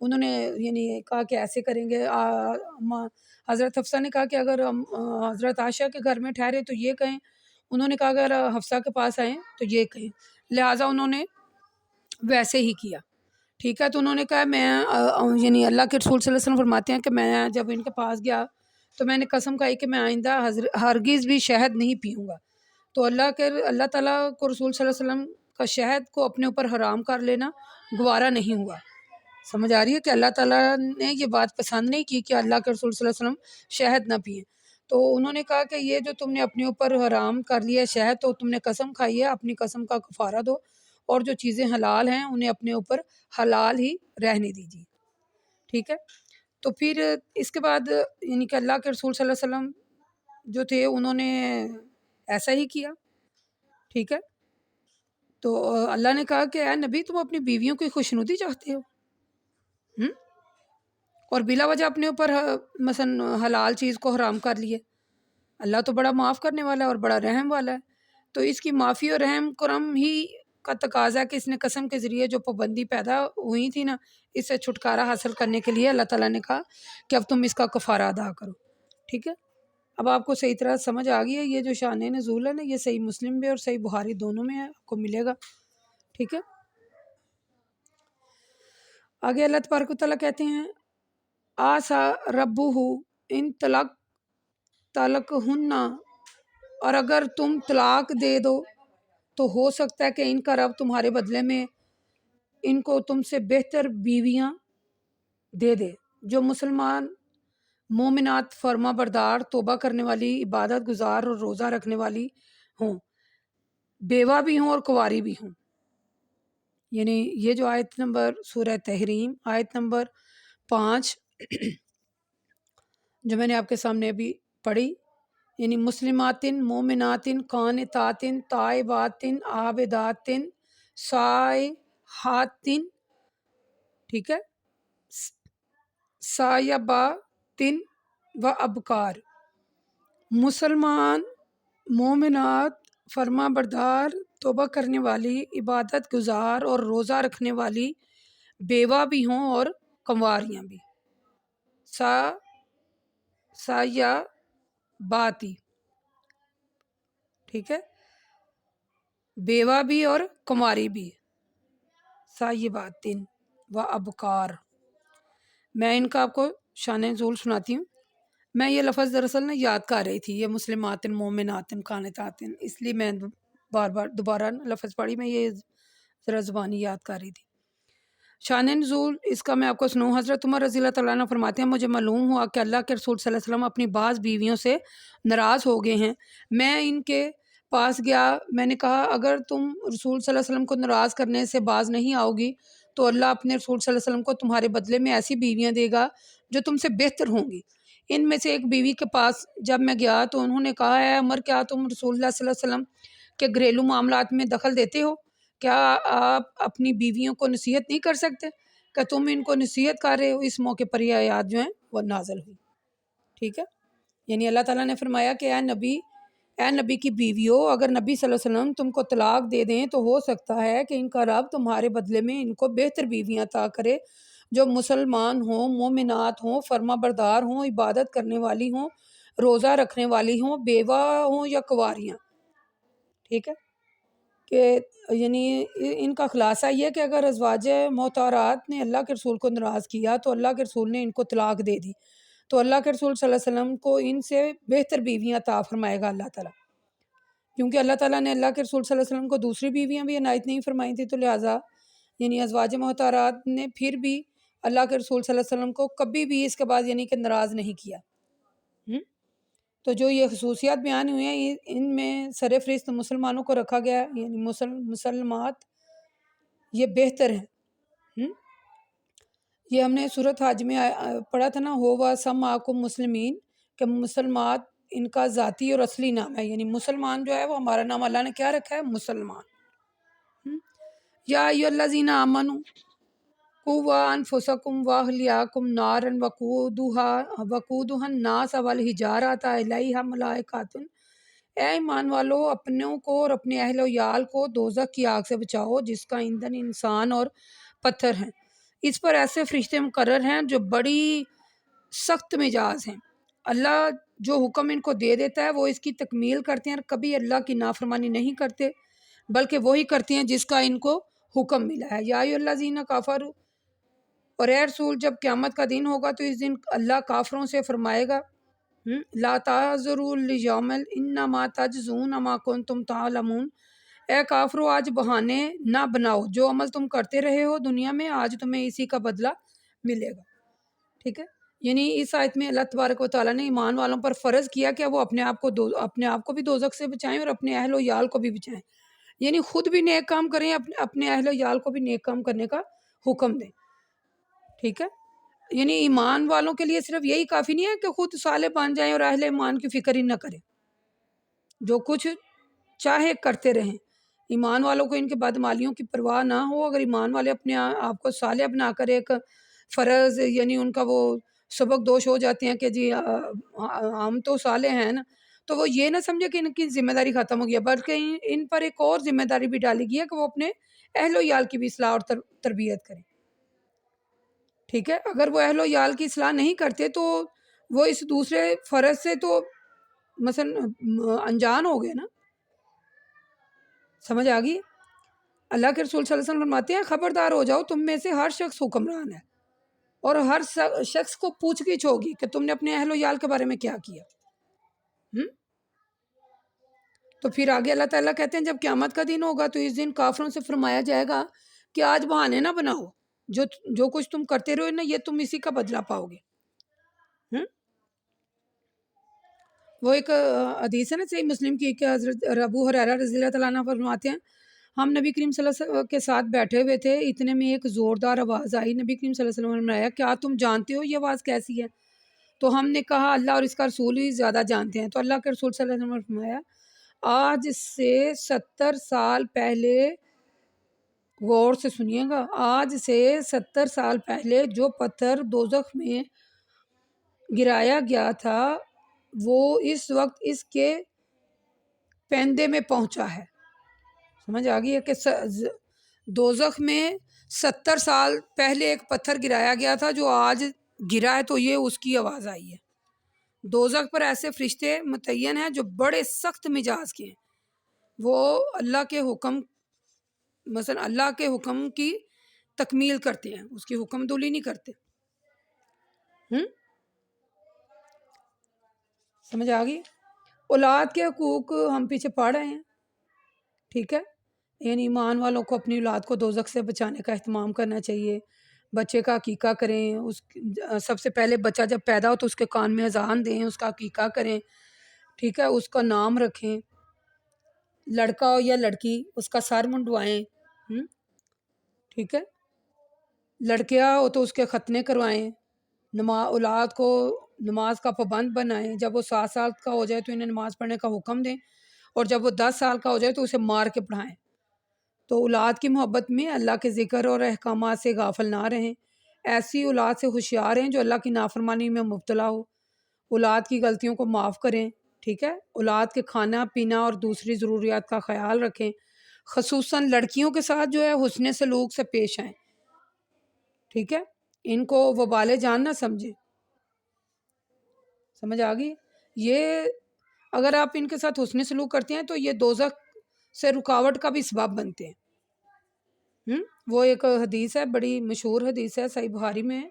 انہوں نے یعنی کہا کہ ایسے کریں گے. حضرت حفصہ نے کہا کہ اگر ہم حضرت عائشہ کے گھر میں ٹھہرے تو یہ کہیں. انہوں نے کہا اگر حفصہ کے پاس آئیں تو یہ کہیں. لہٰذا انہوں نے ویسے ہی کیا. ٹھیک ہے. تو انہوں نے کہا میں یعنی اللہ کے رسول صلی اللہ علیہ وسلم فرماتے ہیں کہ میں جب ان کے پاس گیا تو میں نے قسم کھائی کہ میں آئندہ ہرگز بھی شہد نہیں پیوں گا. تو اللہ تعالیٰ کو رسول صلی اللہ علیہ وسلم کا شہد کو اپنے اوپر حرام کر لینا گوارا نہیں ہوا. سمجھ آ رہی ہے کہ اللہ تعالیٰ نے یہ بات پسند نہیں کی کہ اللہ کے رسول صلی اللہ علیہ وسلم شہد نہ پئیں. تو انہوں نے کہا کہ یہ جو تم نے اپنے اوپر حرام کر لیا ہے شہد تو تم نے قسم کھائی ہے, اپنی قسم کا کفارہ دو اور جو چیزیں حلال ہیں انہیں اپنے اوپر حلال ہی رہنے دیجیے. ٹھیک ہے. تو پھر اس کے بعد یعنی کہ اللہ کے رسول صلی اللہ علیہ وسلم جو تھے انہوں نے ایسا ہی کیا. ٹھیک ہے. تو اللہ نے کہا کہ اے نبی تم اپنی بیویوں کی خوشنودی چاہتے ہو اور بلا وجہ اپنے اوپر مثلا حلال چیز کو حرام کر لیے. اللہ تو بڑا معاف کرنے والا ہے اور بڑا رحم والا ہے. تو اس کی معافی اور رحم کرم ہی کا تقاضا ہے کہ اس نے قسم کے ذریعے جو پابندی پیدا ہوئی تھی نا اس سے چھٹکارا حاصل کرنے کے لیے اللہ تعالیٰ نے کہا کہ اب تم اس کا کفارہ ادا کرو. ٹھیک ہے. اب آپ کو صحیح طرح سمجھ آ گئی ہے. یہ جو شان نزول ہے نا یہ صحیح مسلم میں اور صحیح بخاری دونوں میں ہے, آپ کو ملے گا. ٹھیک ہے. آگے اللہ تبارک و تعالیٰ کہتے ہیں آسا ربہ ان طلق ہننا, اور اگر تم طلاق دے دو تو ہو سکتا ہے کہ ان کا رب تمہارے بدلے میں ان کو تم سے بہتر بیویاں دے دے جو مسلمان مومنات فرما بردار توبہ کرنے والی عبادت گزار اور روزہ رکھنے والی ہوں, بیوہ بھی ہوں اور کنواری بھی ہوں. یعنی یہ جو آیت نمبر سورہ تحریم آیت نمبر 5 جو میں نے آپ کے سامنے ابھی پڑھی, یعنی مسلماتن مومناتن قانتاتن تائباتن عابداتن سائحاتن, ٹھیک ہے, سایباتن و ابکار, مسلمان مومنات فرما بردار توبہ کرنے والی عبادت گزار اور روزہ رکھنے والی بیوہ بھی ہوں اور کنواریاں بھی. سایباتی, ٹھیک ہے, بیوہ بھی اور کنواری بھی. سایباتن و ابکار. میں ان کا آپ کو شان نزول سناتی ہوں. میں یہ لفظ دراصل نہ یاد کر رہی تھی, یہ مسلماتن مومناتن قانتاتن, اس لیے میں بار بار دوبارہ لفظ پڑھی. میں یہ ذرا زبانی یاد کر رہی تھی. شان نزول اس کا میں آپ کو سنوں. حضرت عمر رضی اللہ تعالیٰ عنہ فرماتے ہیں مجھے معلوم ہوا کہ اللہ کے رسول صلی اللہ علیہ وسلم اپنی بعض بیویوں سے ناراض ہو گئے ہیں. میں ان کے پاس گیا, میں نے کہا اگر تم رسول صلی اللہ علیہ وسلم کو ناراض کرنے سے باز نہیں آؤ گی تو اللہ اپنے رسول صلی اللہ علیہ وسلم کو تمہارے بدلے میں ایسی بیویاں دے گا جو تم سے بہتر ہوں گی. ان میں سے ایک بیوی کے پاس جب میں گیا تو انہوں نے کہا اے عمر کیا تم رسول اللہ صلی اللہ علیہ وسلم کے گھریلو معاملات میں دخل دیتے ہو؟ کیا آپ اپنی بیویوں کو نصیحت نہیں کر سکتے کہ تم ان کو نصیحت کر رہے ہو؟ اس موقع پر یہ آیات جو ہیں وہ نازل ہوئی. ٹھیک ہے. یعنی اللہ تعالیٰ نے فرمایا کہ اے نبی کی بیویوں, اگر نبی صلی اللہ علیہ وسلم تم کو طلاق دے دیں تو ہو سکتا ہے کہ ان کا رب تمہارے بدلے میں ان کو بہتر بیویاں عطا کرے جو مسلمان ہوں, مومنات ہوں, فرما بردار ہوں, عبادت کرنے والی ہوں, روزہ رکھنے والی ہوں, بیوہ ہوں یا کنواریاں. ٹھیک ہے. کہ یعنی ان کا خلاصہ یہ کہ اگر ازواج محترمات نے اللہ کے رسول کو ناراض کیا تو اللہ کے رسول نے ان کو طلاق دے دی تو اللہ کے رسول صلی اللہ علیہ وسلم کو ان سے بہتر بیویاں عطا فرمائے گا اللہ تعالیٰ, کیونکہ اللہ تعالیٰ نے اللہ کے رسول صلی اللہ علیہ وسلم کو دوسری بیویاں بھی عنایت نہیں فرمائی تھی. تو لہٰذا یعنی ازواج محترمات نے پھر بھی اللہ کے رسول صلی اللہ علیہ وسلم کو کبھی بھی اس کے بعد یعنی کہ ناراض نہیں کیا. تو جو یہ خصوصیات بیان ہوئے ہیں ان میں سر فہرست مسلمانوں کو رکھا گیا, یعنی مسلمات یہ بہتر ہیں. یہ ہم نے سورۃ حج میں پڑھا تھا نا, ہو و سمعکم مسلمین, کہ مسلمات ان کا ذاتی اور اصلی نام ہے. یعنی مسلمان جو ہے وہ ہمارا نام اللہ نے کیا رکھا ہے؟ مسلمان. یا ایھا الذین آمنوا قوا انفسکم واہلیکم نارا وقودھا الناس والحجارۃ علیہا ملائکۃ, اے ایمان والو اپنوں کو اور اپنے اہل و عیال کو دوزخ کی آگ سے بچاؤ جس کا ایندھن انسان اور پتھر ہیں. اس پر ایسے فرشتے مقرر ہیں جو بڑی سخت مزاج ہیں۔ اللہ جو حکم ان کو دے دیتا ہے وہ اس کی تکمیل کرتے ہیں، اور کبھی اللہ کی نافرمانی نہیں کرتے بلکہ وہی کرتے ہیں جس کا ان کو حکم ملا ہے۔ یا ایھا الذین کفروا، اور اے رسول جب قیامت کا دن ہوگا تو اس دن اللہ کافروں سے فرمائے گا لا تعذروا الیوم انما تجزون ما کنتم تعلمون، اے کافرو آج بہانے نہ بناؤ، جو عمل تم کرتے رہے ہو دنیا میں آج تمہیں اسی کا بدلہ ملے گا۔ ٹھیک ہے، یعنی اس آیت میں اللہ تبارک و تعالیٰ نے ایمان والوں پر فرض کیا کہ وہ اپنے آپ کو بھی دوزخ سے بچائیں اور اپنے اہل و یال کو بھی بچائیں، یعنی خود بھی نیک کام کریں، اپنے اہل و یال کو بھی نیک کام کرنے کا حکم دیں۔ ٹھیک ہے، یعنی ایمان والوں کے لیے صرف یہی کافی نہیں ہے کہ خود صالح بن جائیں اور اہل ایمان کی فکر ہی نہ کریں، جو کچھ چاہے کرتے رہیں۔ ایمان والوں کو ان کے بدعمالیوں کی پرواہ نہ ہو۔ اگر ایمان والے اپنے آپ کو صالح بنا کر ایک فرض یعنی ان کا وہ سبق دوش ہو جاتے ہیں کہ جی ہم تو صالح ہیں نا، تو وہ یہ نہ سمجھے کہ ان کی ذمہ داری ختم ہو گیا، بلکہ ان پر ایک اور ذمہ داری بھی ڈالی گئی ہے کہ وہ اپنے اہل و یال کی بھی اصلاح اور تربیت کریں۔ ٹھیک ہے، اگر وہ اہل و یال کی اصلاح نہیں کرتے تو وہ اس دوسرے فرض سے تو مثلا انجان ہو گئے نا۔ سمجھ آ گئی؟ اللہ کے رسول صلی اللہ علیہ وسلم فرماتے ہیں خبردار ہو جاؤ، تم میں سے ہر شخص حکمران ہے اور ہر شخص کو پوچھ گچھ ہوگی کہ تم نے اپنے اہل و یال کے بارے میں کیا کیا۔ تو پھر آگے اللہ تعالیٰ کہتے ہیں جب قیامت کا دن ہوگا تو اس دن کافروں سے فرمایا جائے گا کہ آج بہانے نہ بناؤ، جو کچھ تم کرتے رہو نا یہ تم اسی کا بدلہ پاؤ گے۔ وہ ایک حدیث ہے نا صحیح مسلم کی کہ حضرت ابو ہریرہ رضی اللہ تعالیٰ عنہ فرماتے ہیں ہم نبی کریم صلی اللہ علیہ وسلم کے ساتھ بیٹھے ہوئے تھے، اتنے میں ایک زوردار آواز آئی۔ نبی کریم صلی اللہ علیہ وسلم نے فرمایا کیا تم جانتے ہو یہ آواز کیسی ہے؟ تو ہم نے کہا اللہ اور اس کا رسول ہی زیادہ جانتے ہیں۔ تو اللہ کے رسول صلی اللہ علیہ وسلم نے فرمایا آج سے 70 سال پہلے، غور سے سنیے گا، آج سے 70 سال پہلے جو پتھر دوزخ میں گرایا گیا تھا وہ اس وقت اس کے پیندے میں پہنچا ہے۔ سمجھ آ گئی ہے کہ دوزخ میں 70 سال پہلے ایک پتھر گرایا گیا تھا جو آج گرا ہے، تو یہ اس کی آواز آئی ہے۔ دوزخ پر ایسے فرشتے متعین ہیں جو بڑے سخت مزاج کے ہیں، وہ اللہ کے حکم مثلا اللہ کے حکم کی تکمیل کرتے ہیں، اس کی حکم دولی نہیں کرتے۔ سمجھ آ گئی؟ اولاد کے حقوق ہم پیچھے پڑھ رہے ہیں۔ ٹھیک ہے، یعنی ایمان والوں کو اپنی اولاد کو دوزخ سے بچانے کا اہتمام کرنا چاہیے، بچے کا عقیقہ کریں، سب سے پہلے بچہ جب پیدا ہو تو اس کے کان میں اذان دیں، اس کا عقیقہ کریں، ٹھیک ہے، اس کا نام رکھیں، لڑکا ہو یا لڑکی اس کا سر منڈوائیں، ٹھیک ہے، لڑکیاں ہو تو اس کے ختنے کروائیں، اولاد کو نماز کا پابند بنائیں، جب وہ 7 سال کا ہو جائے تو انہیں نماز پڑھنے کا حکم دیں، اور جب وہ 10 سال کا ہو جائے تو اسے مار کے پڑھائیں۔ تو اولاد کی محبت میں اللہ کے ذکر اور احکامات سے غافل نہ رہیں، ایسی اولاد سے ہوشیار ہیں جو اللہ کی نافرمانی میں مبتلا ہو، اولاد کی غلطیوں کو معاف کریں، ٹھیک ہے، اولاد کے کھانا پینا اور دوسری ضروریات کا خیال رکھیں، خصوصاً لڑکیوں کے ساتھ جو ہے حسن سلوک سے پیش آئیں، ٹھیک ہے، ان کو وبال جان نہ سمجھیں۔ سمجھ آ گئی؟ یہ اگر آپ ان کے ساتھ حسن سلوک کرتے ہیں تو یہ دوزخ سے رکاوٹ کا بھی سبب بنتے ہیں۔ وہ ایک حدیث ہے، بڑی مشہور حدیث ہے، صحیح بخاری میں ہے،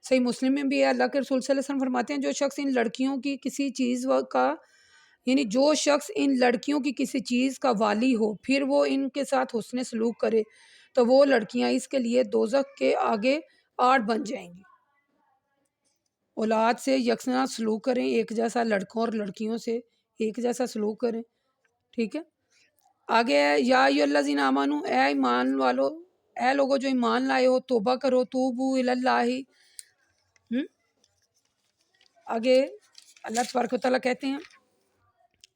صحیح مسلم میں بھی ہے۔ اللہ کے رسول صلی اللہ علیہ وسلم فرماتے ہیں جو شخص ان لڑکیوں کی کسی چیز کا یعنی جو شخص ان لڑکیوں کی کسی چیز کا والی ہو پھر وہ ان کے ساتھ حسن سلوک کرے تو وہ لڑکیاں اس کے لیے دوزخ کے آگے آڑ بن جائیں گی۔ اولاد سے یکساں سلوک کریں، ایک جیسا لڑکوں اور لڑکیوں سے ایک جیسا سلوک کریں، ٹھیک ہے۔ آگے ہے یا ایھا الذین آمنو، اے ایمان والو، اے لوگو جو ایمان لائے ہو توبہ کرو، توبو الی اللہ۔ آگے اللہ تبارک و تعالیٰ کہتے ہیں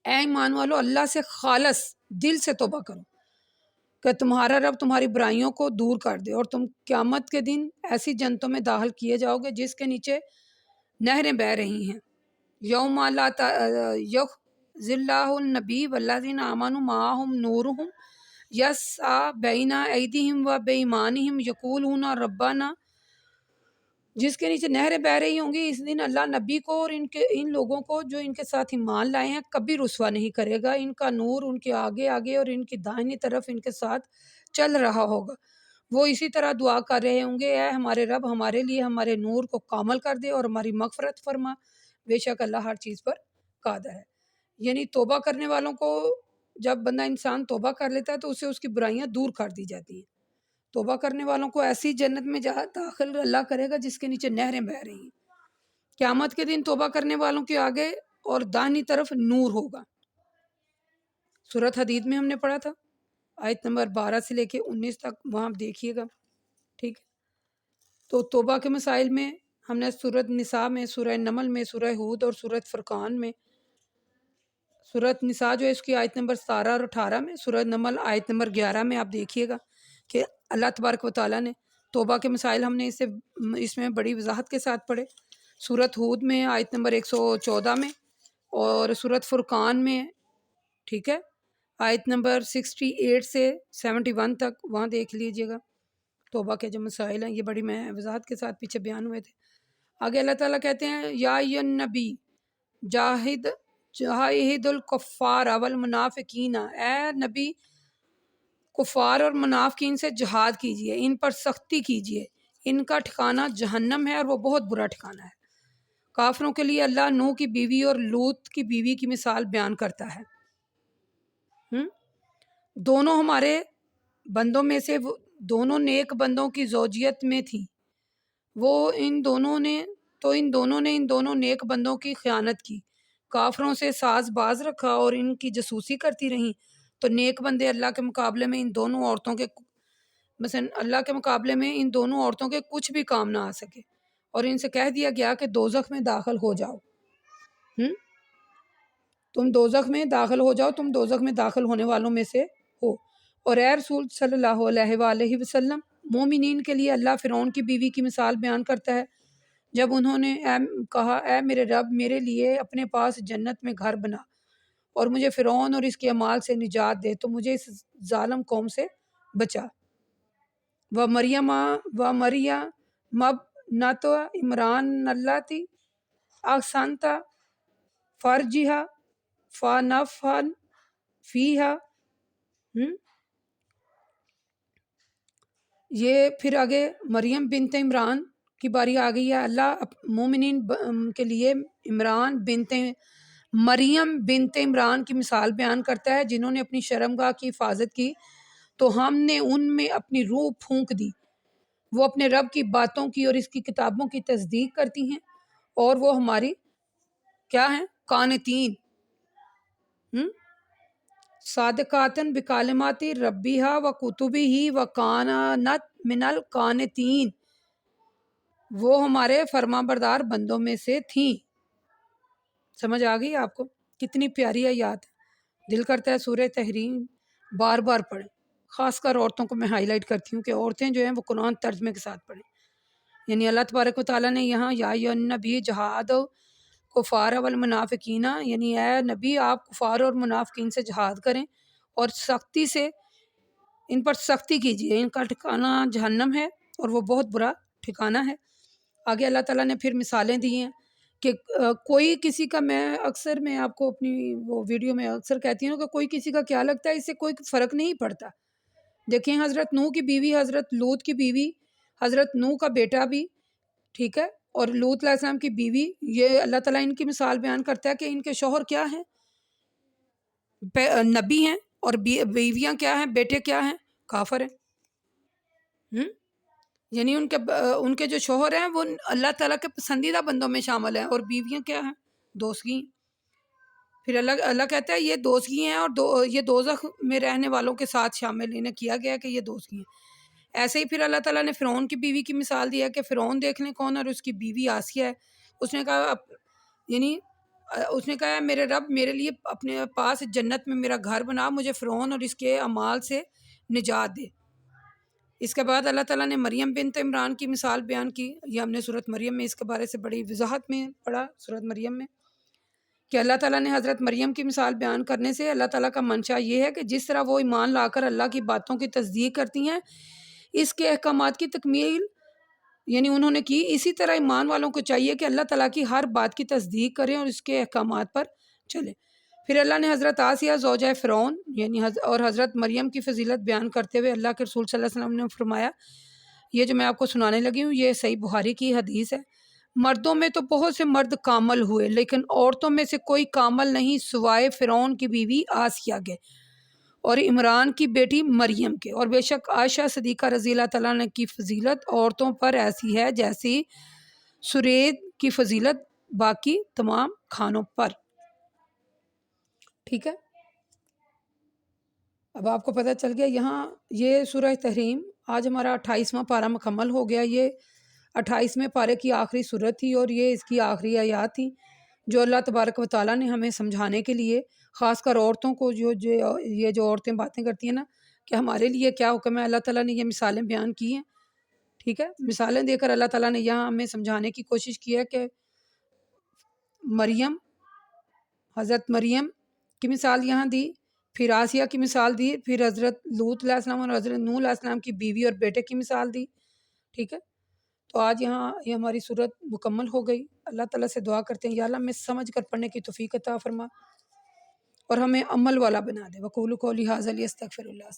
اے ایمان والو اللہ سے خالص دل سے توبہ کرو کہ تمہارا رب تمہاری برائیوں کو دور کر دے، اور تم قیامت کے دن ایسی جنتوں میں داخل کیے جاؤ گے جس کے نیچے نہریں بہہ رہی ہیں۔ یوم لا یخزی اللہ النبی والذین آمنوا معہ نورہم یسعی بین ایدیہم و بایمانہم یقولون ربنا جس کے نیچے نہریں بہہ رہی ہوں گی، اس دن اللہ نبی کو اور ان لوگوں کو جو ان کے ساتھ ایمان لائے ہیں کبھی رسوا نہیں کرے گا۔ ان کا نور ان کے آگے آگے اور ان کی دائنی طرف ان کے ساتھ چل رہا ہوگا۔ وہ اسی طرح دعا کر رہے ہوں گے، اے ہمارے رب ہمارے لیے ہمارے نور کو کامل کر دے اور ہماری مغفرت فرما، بے شک اللہ ہر چیز پر قادر ہے۔ یعنی توبہ کرنے والوں کو، جب بندہ انسان توبہ کر لیتا ہے تو اسے اس کی برائیاں دور کر دی جاتی ہیں۔ توبہ کرنے والوں کو ایسی جنت میں داخل اللہ کرے گا جس کے نیچے نہریں بہہ رہی ہیں۔ قیامت کے دن توبہ کرنے والوں کے آگے اور داہنی طرف نور ہوگا۔ سورۃ حدید میں ہم نے پڑھا تھا، آیت نمبر 12 سے لے کے 19 تک، وہاں آپ دیکھیے گا، ٹھیک ہے۔ تو توبہ کے مسائل میں ہم نے سورۃ نساء میں، سورہ نمل میں، سورہ ہود اور سورۃ فرقان میں، سورۃ نساء جو ہے اس کی آیت نمبر 17 اور 18 میں، سورۃ نمل آیت نمبر 11 میں آپ دیکھیے گا کہ اللہ تبارک و تعالیٰ نے توبہ کے مسائل ہم نے اس میں بڑی وضاحت کے ساتھ پڑھے۔ سورۃ ہود میں آیت نمبر 114 میں، اور سورۃ فرقان میں، ٹھیک ہے، آیت نمبر 68 سے 71 تک، وہاں دیکھ لیجئے گا۔ توبہ کے جو مسائل ہیں یہ بڑی میں وضاحت کے ساتھ پیچھے بیان ہوئے تھے۔ آگے اللہ تعالیٰ کہتے ہیں یا ایھا النبی جاہد الکفار والمنافقین، اے نبی کفار اور منافقین سے جہاد کیجئے، ان پر سختی کیجئے، ان کا ٹھکانہ جہنم ہے اور وہ بہت برا ٹھکانہ ہے۔ کافروں کے لیے اللہ نوح کی بیوی اور لوط کی بیوی کی مثال بیان کرتا ہے۔ دونوں ہمارے بندوں میں سے دونوں نیک بندوں کی زوجیت میں تھی، ان دونوں نے ان دونوں نیک بندوں کی خیانت کی، کافروں سے ساز باز رکھا اور ان کی جاسوسی کرتی رہیں، تو نیک بندے اللہ کے مقابلے میں ان دونوں عورتوں کے کچھ بھی کام نہ آ سکے، اور ان سے کہہ دیا گیا کہ دوزخ میں داخل ہو جاؤ، تم دوزخ میں داخل ہو جاؤ، تم دوزخ میں داخل ہونے والوں میں سے ہو۔ اور اے رسول صلی اللہ علیہ وآلہ وسلم، مومنین کے لیے اللہ فرعون کی بیوی کی مثال بیان کرتا ہے، جب انہوں نے کہا اے میرے رب میرے لیے اپنے پاس جنت میں گھر بنا اور مجھے فرعون اور اس کے اعمال سے نجات دے، تو مجھے اس ظالم قوم سے بچا۔ وَمَرْيَمَ ابْنَتَ عمران اللتی احصنت فرجها فنفخنا فیہا۔ یہ پھر آگے مریم بنت عمران کی باری آ گئی ہے۔ اللہ مومنین کے لیے مریم بنت عمران کی مثال بیان کرتا ہے، جنہوں نے اپنی شرمگاہ کی حفاظت کی تو ہم نے ان میں اپنی روح پھونک دی۔ وہ اپنے رب کی باتوں کی اور اس کی کتابوں کی تصدیق کرتی ہیں، اور وہ ہماری کیا ہیں؟ قانتین، صادقاتن بکلمات ربیہا وکتبہ وکانت من القانتین، وہ ہمارے فرما بردار بندوں میں سے تھیں۔ سمجھ آ گئی آپ کو؟ کتنی پیاری آیات ہے، دل کرتا ہے سورہ تحریم بار بار پڑھیں۔ خاص کر عورتوں کو میں ہائی لائٹ کرتی ہوں کہ عورتیں جو ہیں وہ قرآن ترجمے کے ساتھ پڑھیں۔ یعنی اللہ تبارک و تعالیٰ نے یہاں یا ایھا النبی جہاد کفار والمنافقین، یعنی اے نبی آپ کفار اور منافقین سے جہاد کریں اور سختی سے ان پر سختی کیجیے، ان کا ٹھکانہ جہنم ہے اور وہ بہت برا ٹھکانہ ہے۔ آگے اللہ تعالیٰ نے پھر مثالیں دی ہیں کہ کوئی کسی کا، میں آپ کو اپنی وہ ویڈیو میں اکثر کہتی ہوں کہ کوئی کسی کا کیا لگتا ہے، اس سے کوئی فرق نہیں پڑتا۔ دیکھیں حضرت نوح کی بیوی، حضرت لوط کی بیوی، حضرت نوح کا بیٹا بھی، ٹھیک ہے، اور لوط علیہ السلام کی بیوی، یہ اللہ تعالیٰ ان کی مثال بیان کرتا ہے کہ ان کے شوہر کیا ہیں؟ نبی ہیں، اور بیویاں کیا ہیں؟ بیٹے کیا ہیں؟ کافر ہیں۔ یعنی ان کے جو شوہر ہیں وہ اللہ تعالیٰ کے پسندیدہ بندوں میں شامل ہیں، اور بیویاں کیا ہیں؟ دوزخی۔ پھر اللہ کہتا ہے یہ دوزخی ہیں اور یہ دوزخ میں رہنے والوں کے ساتھ شامل انہیں کیا گیا کہ یہ دوزخی ہیں۔ ایسے ہی پھر اللہ تعالیٰ نے فرعون کی بیوی کی مثال دیا کہ فرعون دیکھ لیں کون، اور اس کی بیوی آسیہ ہے۔ اس نے کہا میرے رب میرے لیے اپنے پاس جنت میں میرا گھر بنا، مجھے فرعون اور اس کے اعمال سے نجات دے۔ اس کے بعد اللہ تعالیٰ نے مریم بنت عمران کی مثال بیان کی، یہ ہم نے سورۃ مریم میں اس کے بارے سے بڑی وضاحت میں پڑھا، سورۃ مریم میں، کہ اللہ تعالیٰ نے حضرت مریم کی مثال بیان کرنے سے اللہ تعالیٰ کا منشا یہ ہے کہ جس طرح وہ ایمان لا کر اللہ کی باتوں کی تصدیق کرتی ہیں، اس کے احکامات کی تکمیل یعنی انہوں نے کی. اسی طرح ایمان والوں کو چاہیے کہ اللہ تعالیٰ کی ہر بات کی تصدیق کریں اور اس کے احکامات پر چلیں. پھر اللہ نے حضرت آسیہ زوجہ فرعون یعنی اور حضرت مریم کی فضیلت بیان کرتے ہوئے اللہ کے رسول صلی اللہ علیہ وسلم نے فرمایا، یہ جو میں آپ کو سنانے لگی ہوں یہ صحیح بخاری کی حدیث ہے، مردوں میں تو بہت سے مرد کامل ہوئے لیکن عورتوں میں سے کوئی کامل نہیں سوائے فرعون کی بیوی آسیہ کے اور عمران کی بیٹی مریم کے، اور بے شک عائشہ صدیقہ رضی اللہ تعالیٰ عنہ کی فضیلت عورتوں پر ایسی ہے جیسی سرید کی فضیلت باقی تمام کھانوں پر. ٹھیک ہے، اب آپ کو پتہ چل گیا. یہاں یہ سورہ تحریم آج ہمارا 28واں پارہ مکمل ہو گیا. یہ 28ویں پارے کی آخری سورت تھی اور یہ اس کی آخری آیات تھی جو اللہ تبارک و تعالیٰ نے ہمیں سمجھانے کے لیے، خاص کر عورتوں کو، یہ جو عورتیں باتیں کرتی ہیں نا کہ ہمارے لیے کیا حکم ہے، اللہ تعالیٰ نے یہ مثالیں بیان کی ہیں. ٹھیک ہے، مثالیں دے کر اللہ تعالیٰ نے یہاں ہمیں سمجھانے کی کوشش کی ہے کہ حضرت مریم کی مثال یہاں دی، پھر آسیہ کی مثال دی، پھر حضرت لوط علیہ السلام اور حضرت نوح علیہ السلام کی بیوی اور بیٹے کی مثال دی. ٹھیک ہے، تو آج یہاں یہ ہماری صورت مکمل ہو گئی. اللہ تعالیٰ سے دعا کرتے ہیں یا اللہ ہمیں سمجھ کر پڑھنے کی توفیق عطا فرما اور ہمیں عمل والا بنا دے. وقولوا قولی ھذا استغفر اللہ.